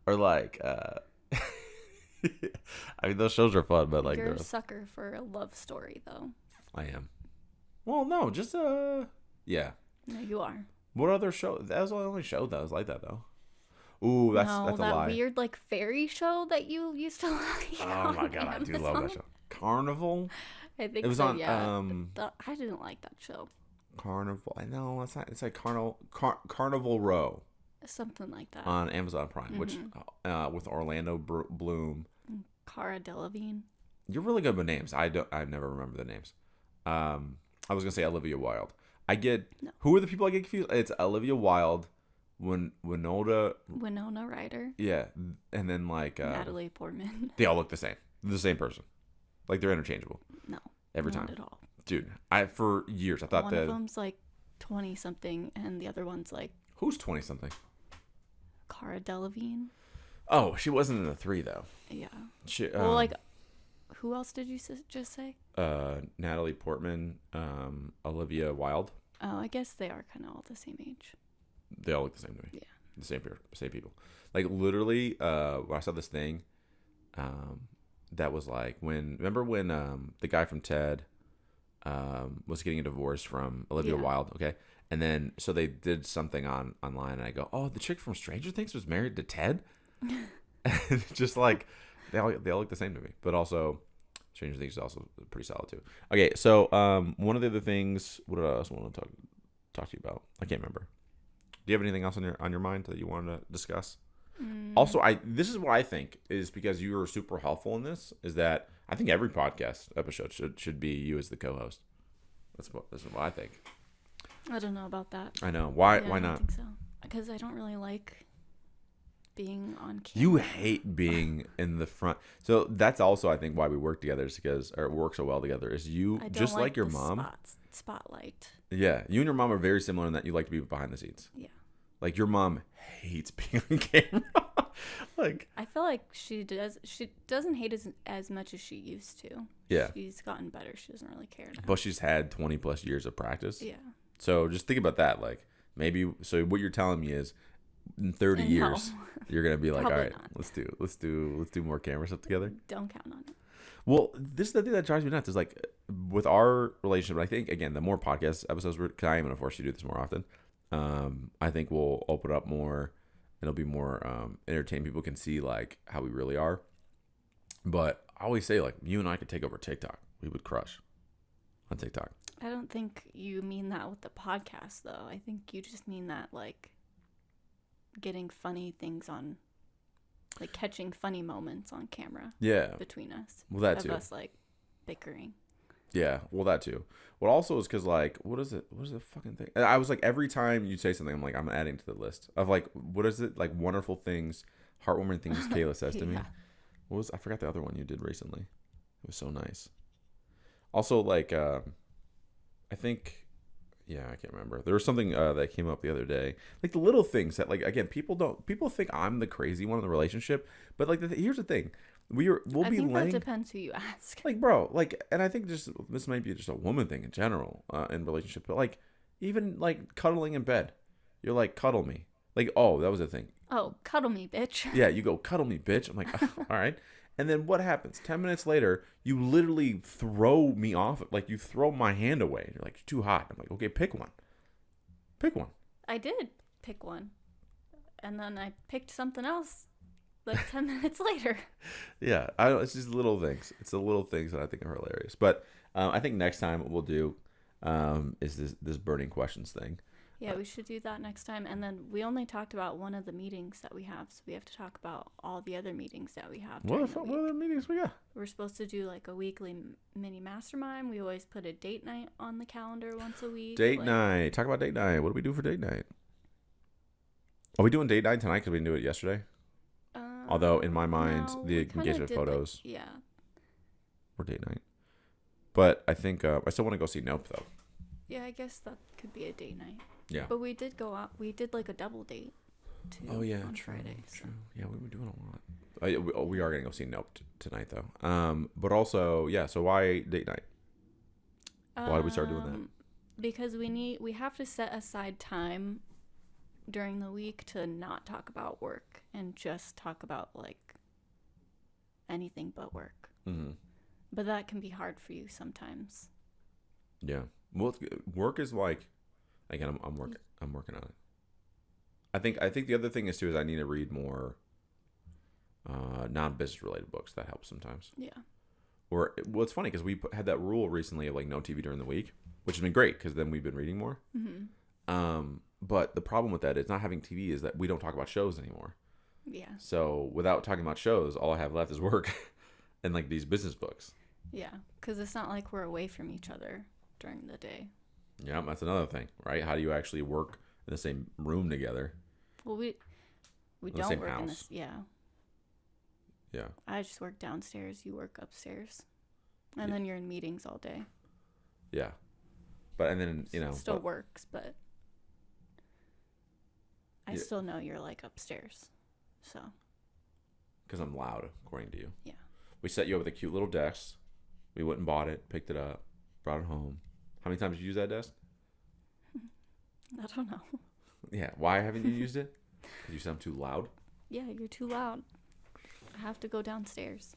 [SPEAKER 1] Or like, I mean, those shows are fun, but like,
[SPEAKER 2] you're a sucker for a love story, though.
[SPEAKER 1] I am. Well, no, just yeah.
[SPEAKER 2] No, you are.
[SPEAKER 1] What other show? That was the only show that was like that, though. Ooh, that's a lie.
[SPEAKER 2] That weird like fairy show that you used to like.
[SPEAKER 1] Oh my god, I do love that show. Carnival.
[SPEAKER 2] I think it was on. Yeah, I didn't like that show.
[SPEAKER 1] Carnival. I know it's not. It's like Carnival Row.
[SPEAKER 2] Something like that.
[SPEAKER 1] On Amazon Prime, which with Orlando Bloom.
[SPEAKER 2] Cara Delevingne.
[SPEAKER 1] You're really good with names. I never remember the names. I was gonna say Olivia Wilde. Who are the people I get confused? It's Olivia Wilde, Winona
[SPEAKER 2] Ryder.
[SPEAKER 1] Yeah, and then like
[SPEAKER 2] Natalie Portman.
[SPEAKER 1] They all look the same. They're the same person. Like they're interchangeable.
[SPEAKER 2] No,
[SPEAKER 1] every time.
[SPEAKER 2] Not at all.
[SPEAKER 1] Dude, for years I thought
[SPEAKER 2] one of them's like 20 something, and the other one's like.
[SPEAKER 1] Who's 20 something?
[SPEAKER 2] Cara Delevingne.
[SPEAKER 1] Oh, she wasn't in the 3 though.
[SPEAKER 2] Yeah. Like, who else did you just say?
[SPEAKER 1] Natalie Portman, Olivia Wilde.
[SPEAKER 2] Oh, I guess they are kind of all the same age.
[SPEAKER 1] They all look the same to me.
[SPEAKER 2] Yeah.
[SPEAKER 1] The same people. Like literally, when I saw this thing, that was like remember when the guy from TED was getting a divorce from Olivia Wilde, okay? And then so they did something online, and I go, oh, the chick from Stranger Things was married to Ted, and just like they all look the same to me. But also, Stranger Things is also pretty solid too. Okay, so one of the other things, what did I also want to talk to you about? I can't remember. Do you have anything else on your mind that you wanted to discuss? Also, this is what I think is because you are super helpful in this. Is that I think every podcast episode should be you as the co-host. This is what I think.
[SPEAKER 2] I don't know about that.
[SPEAKER 1] I know. Why
[SPEAKER 2] I
[SPEAKER 1] not?
[SPEAKER 2] don't think so. Because I don't really like being on camera.
[SPEAKER 1] You hate being in the front. So that's also I think why we work together is because or work so well together is you just like your mom.
[SPEAKER 2] Spotlight.
[SPEAKER 1] Yeah, you and your mom are very similar in that you like to be behind the scenes.
[SPEAKER 2] Yeah.
[SPEAKER 1] Like your mom hates being on camera. Like
[SPEAKER 2] I feel like she doesn't hate as much as she used to.
[SPEAKER 1] Yeah.
[SPEAKER 2] She's gotten better. She doesn't really care now.
[SPEAKER 1] But she's had 20 plus years of practice.
[SPEAKER 2] Yeah.
[SPEAKER 1] So just think about that. Like maybe so what you're telling me is in 30 years you're gonna be like, all right,
[SPEAKER 2] not.
[SPEAKER 1] let's do more camera stuff together.
[SPEAKER 2] Don't count on it.
[SPEAKER 1] Well, this is the thing that drives me nuts is like with our relationship. I think again, the more podcast episodes, because I am gonna force you to do this more often. I think we'll open up more. It'll be more entertaining. People can see like how we really are. But I always say like you and I could take over TikTok. We would crush on TikTok.
[SPEAKER 2] I don't think you mean that with the podcast though. I think you just mean that like getting funny things on, like catching funny moments on camera.
[SPEAKER 1] Yeah.
[SPEAKER 2] Between us.
[SPEAKER 1] Well, that too.
[SPEAKER 2] Of us like bickering.
[SPEAKER 1] Yeah, well, that too. What also is because, like, what is it? What is the fucking thing? And I was like, every time you say something, I'm like, I'm adding to the list of like, what is it? Like, wonderful things, heartwarming things Kayla says to me. What was, I forgot the other one you did recently. It was so nice. Also, like, I think, yeah, I can't remember. There was something that came up the other day. Like, the little things that, like, again, people think I'm the crazy one in the relationship. But, like, here's the thing. We'll be laying.
[SPEAKER 2] That depends who you ask.
[SPEAKER 1] Like, bro, like, and I think just this might be just a woman thing in general in relationship, but like, even like cuddling in bed, you're like, cuddle me. Like, oh, that was the thing.
[SPEAKER 2] Oh, cuddle me, bitch.
[SPEAKER 1] Yeah, you go, cuddle me, bitch. I'm like, oh, all right. And then what happens? 10 minutes later, you literally throw me off. Like, you throw my hand away. You're like, you're too hot. I'm like, okay, pick one. Pick one.
[SPEAKER 2] I did pick one, and then I picked something else. Like 10 minutes later.
[SPEAKER 1] Yeah, it's just little things. It's the little things that I think are hilarious. But I think next time what we'll do is this burning questions thing.
[SPEAKER 2] Yeah, we should do that next time. And then we only talked about one of the meetings that we have, so we have to talk about all the other meetings that we have.
[SPEAKER 1] What other meetings we got?
[SPEAKER 2] We're supposed to do like a weekly mini mastermind. We always put a date night on the calendar once a week.
[SPEAKER 1] Date night. Talk about date night. What do we do for date night? Are we doing date night tonight because we didn't do it yesterday? Although in my mind, the engagement photos were date night. But I think I still want to go see Nope though.
[SPEAKER 2] Yeah, I guess that could be a date night.
[SPEAKER 1] Yeah.
[SPEAKER 2] But we did go out. We did like a double date too.
[SPEAKER 1] Oh yeah,
[SPEAKER 2] on
[SPEAKER 1] true,
[SPEAKER 2] Friday.
[SPEAKER 1] True.
[SPEAKER 2] So.
[SPEAKER 1] Yeah, we were doing a lot. We are gonna go see Nope tonight though. But also yeah. So why date night? Why did we start doing that?
[SPEAKER 2] Because we have to set aside time during the week to not talk about work and just talk about like anything but work. Mm-hmm. But that can be hard for you sometimes.
[SPEAKER 1] Yeah. Well, work is like, again, I'm working on it. I think the other thing is too is I need to read more non-business related books. That helps sometimes. Yeah. Or well, it's funny because we had that rule recently of like no TV during the week, which has been great because then we've been reading more. Mm-hmm. But the problem with that is not having TV is that we don't talk about shows anymore. Yeah. So without talking about shows, all I have left is work and like these business books.
[SPEAKER 2] Yeah, because it's not like we're away from each other during the day.
[SPEAKER 1] Yeah, that's another thing, right? How do you actually work in the same room together?
[SPEAKER 2] Well, we don't work in this. Yeah. Yeah. I just work downstairs. You work upstairs, and then you're in meetings all day. Yeah, but and then it still works, but I still know you're like upstairs, so. Because
[SPEAKER 1] I'm loud, according to you. Yeah. We set you up with a cute little desk. We went and bought it, picked it up, brought it home. How many times did you use that desk?
[SPEAKER 2] I don't know.
[SPEAKER 1] Yeah. Why haven't you used it? Because you sound too loud.
[SPEAKER 2] Yeah, you're too loud. I have to go downstairs.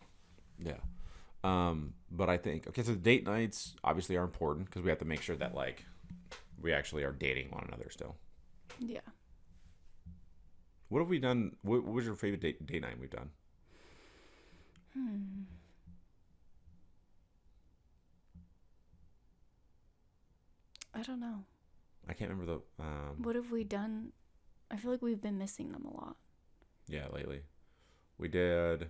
[SPEAKER 1] Yeah. But I think, okay, so the date nights obviously are important because we have to make sure that, like, we actually are dating one another still.
[SPEAKER 2] Yeah.
[SPEAKER 1] What have we done? What was your favorite date night we've done?
[SPEAKER 2] I don't know.
[SPEAKER 1] I can't remember the...
[SPEAKER 2] What have we done? I feel like we've been missing them a lot.
[SPEAKER 1] Yeah, lately. We did...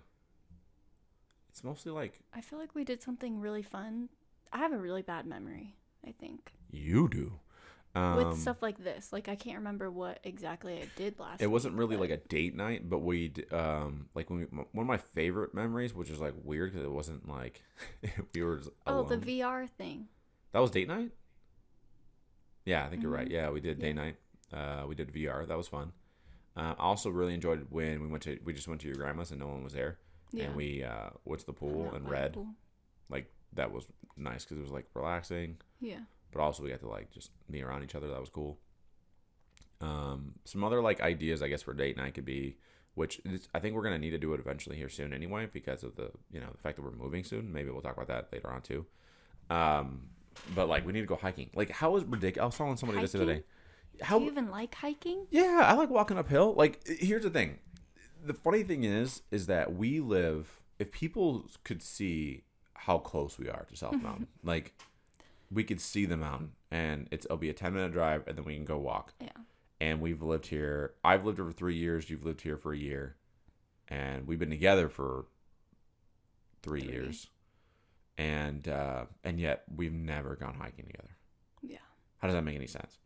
[SPEAKER 1] It's mostly like...
[SPEAKER 2] I feel like we did something really fun. I have a really bad memory, I think.
[SPEAKER 1] You do.
[SPEAKER 2] With stuff like this. Like, I can't remember what exactly I did last week.
[SPEAKER 1] It wasn't really like a date night, but we... like, one of my favorite memories, which is, like, weird because it wasn't, like... we were alone.
[SPEAKER 2] Oh, the VR thing.
[SPEAKER 1] That was date night? Yeah, I think you're right. Yeah, we did date night. We did VR. That was fun. I also really enjoyed when we just went to your grandma's and no one was there. Yeah. And we went to the pool and read. Like, that was nice because it was, like, relaxing.
[SPEAKER 2] Yeah.
[SPEAKER 1] But also we got to, like, just be around each other. That was cool. Some other, like, ideas, I guess, for date night could be, which I think we're going to need to do it eventually here soon anyway because of the, the fact that we're moving soon. Maybe we'll talk about that later on, too. But, like, we need to go hiking. Like, how is ridiculous? I was telling somebody this the other day.
[SPEAKER 2] Do you even like hiking?
[SPEAKER 1] Yeah, I like walking uphill. Like, here's the thing. The funny thing is that we live, if people could see how close we are to South Mountain, like, we could see the mountain, and it'll be a 10-minute drive, and then we can go walk. Yeah. And we've lived here. I've lived here for 3 years. You've lived here for a year. And we've been together for 3 years. And yet we've never gone hiking together. Yeah. How does that make any sense?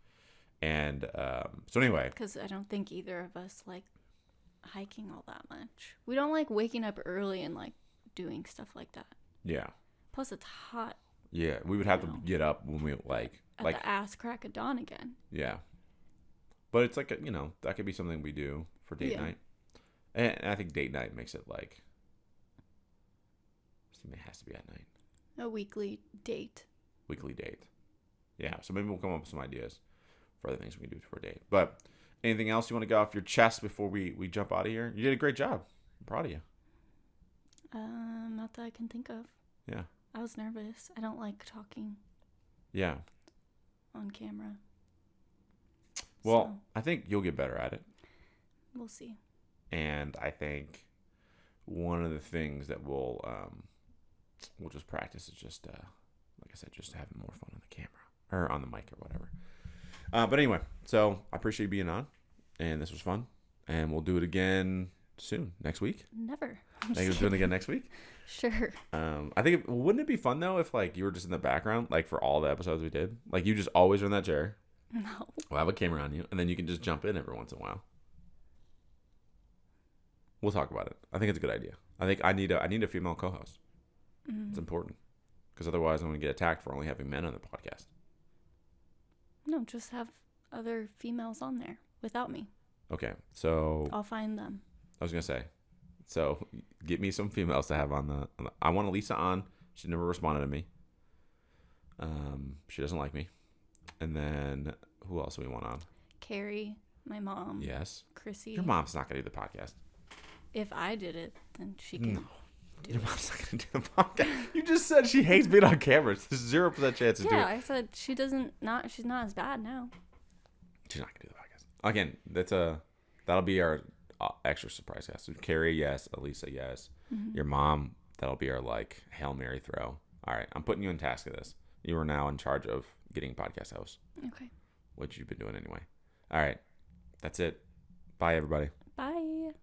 [SPEAKER 1] And so anyway.
[SPEAKER 2] Because I don't think either of us like hiking all that much. We don't like waking up early and like doing stuff like that. Yeah. Plus it's hot.
[SPEAKER 1] Yeah, we would have to get up when we
[SPEAKER 2] at the ass crack of dawn again.
[SPEAKER 1] Yeah. But it's like, that could be something we do for date night. And I think date night makes it like, it has to be at night.
[SPEAKER 2] A weekly date.
[SPEAKER 1] Weekly date. Yeah, so maybe we'll come up with some ideas for other things we can do for a date. But anything else you want to get off your chest before we jump out of here? You did a great job. I'm proud of you.
[SPEAKER 2] Not that I can think of.
[SPEAKER 1] Yeah.
[SPEAKER 2] I was nervous. I don't like talking.
[SPEAKER 1] Yeah.
[SPEAKER 2] On camera.
[SPEAKER 1] Well, I think you'll get better at it.
[SPEAKER 2] We'll see. And
[SPEAKER 1] I think one of the things that we'll just practice is just, like I said, just having more fun on the camera or on the mic or whatever. But anyway, so I appreciate you being on, and this was fun, and we'll do it again soon, next week.
[SPEAKER 2] Never.
[SPEAKER 1] Think we'll do it again next week?
[SPEAKER 2] Sure.
[SPEAKER 1] I think, wouldn't it be fun though if like you were just in the background, like for all the episodes we did, like you just always are in that chair.
[SPEAKER 2] No.
[SPEAKER 1] We'll have a camera on you, and then you can just jump in every once in a while. We'll talk about it. I think it's a good idea. I think I need a female co-host. Mm-hmm. It's important because otherwise I'm going to get attacked for only having men on the podcast.
[SPEAKER 2] No, just have other females on there without me.
[SPEAKER 1] Okay, so
[SPEAKER 2] I'll find them.
[SPEAKER 1] I was going to say, so get me some females to have on the I want Elisa on. She never responded to me. She doesn't like me. And then who else do we want on?
[SPEAKER 2] Carrie, my mom.
[SPEAKER 1] Yes.
[SPEAKER 2] Chrissy.
[SPEAKER 1] Your mom's not going to do the podcast.
[SPEAKER 2] If I did it, then she can. No.
[SPEAKER 1] Your mom's not going to do the podcast. You just said she hates being on camera. There's 0% chance to do it.
[SPEAKER 2] Yeah, I said she's not as bad now.
[SPEAKER 1] She's not going to do the podcast. Again, that'll be our extra surprise guest. So Carrie, yes. Elisa, yes. Mm-hmm. Your mom, that'll be our like Hail Mary throw. All right, I'm putting you in task of this. You are now in charge of getting podcast hosts.
[SPEAKER 2] Okay.
[SPEAKER 1] Which you've been doing anyway. All right. That's it. Bye, everybody.